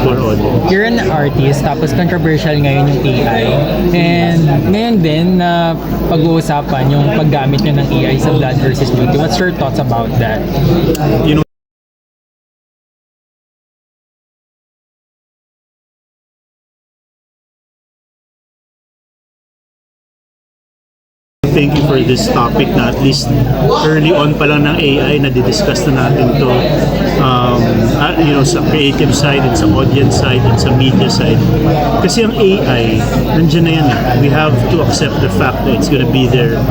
to our audience. You're an artist, tapos controversial ngayon yung AI. And ngayon din na pag-uusapan yung paggamit nyo ng AI sa Blood versus Beauty. What's your thoughts about that? You know, thank you for this topic na at least early on pa lang ng AI na di-discuss na natin to sa creative side and sa audience side and sa media side. Kasi ang AI, nandiyan na yan. We have to accept the fact that it's gonna be there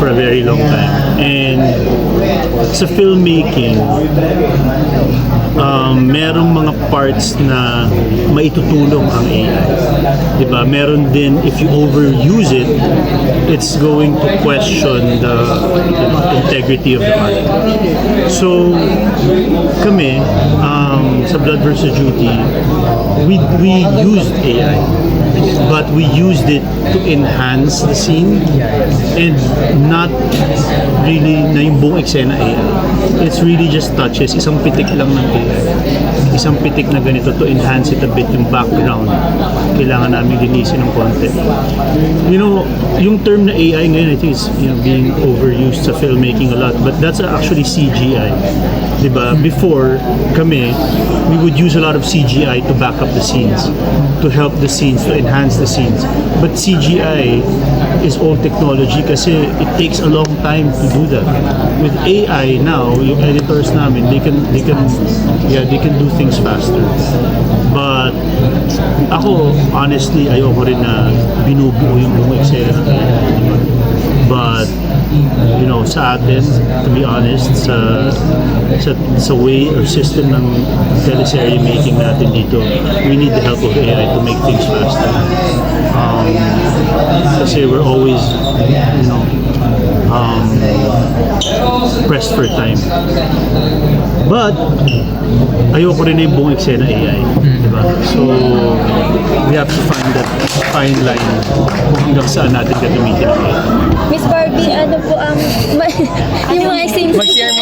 for a very long time. And sa filmmaking, merong mga parts na maitutulong ang AI. Diba? Meron din, if you overuse it, it's going to question the integrity of the art. So, kami, sa Blood vs. Beauty, we used AI, but we used it to enhance the scene and not really na yung buong eksena AI. It's really just touches, isang pitik lang ng AI. Isang pitik na ganito to enhance it a bit, yung background. Kailangan namin linisin ng konti. You know, yung term na AI ngayon, I think is being overused sa filmmaking a lot, but that's actually CGI. Diba? Before, kami, we would use a lot of CGI to back up the scenes, to help the scenes, to enhance the scenes. But CGI is old technology kasi it takes a long time to do that. With AI now, yung editors namin, they can do things faster. But ako, honestly, ayoko rin na binubuo yung buong eksena ng AI. But sa atin, to be honest, sa way or system ng teleserye making natin dito, we need the help of AI to make things faster. Kasi we're always, pressed for time. But ayoko rin na yung buong eksena AI, diba? So we have to find that fine line kung hanggang saan natin gagamitin ang AI. Miss Barbie, ano po ang yung mga scenes? Mag-share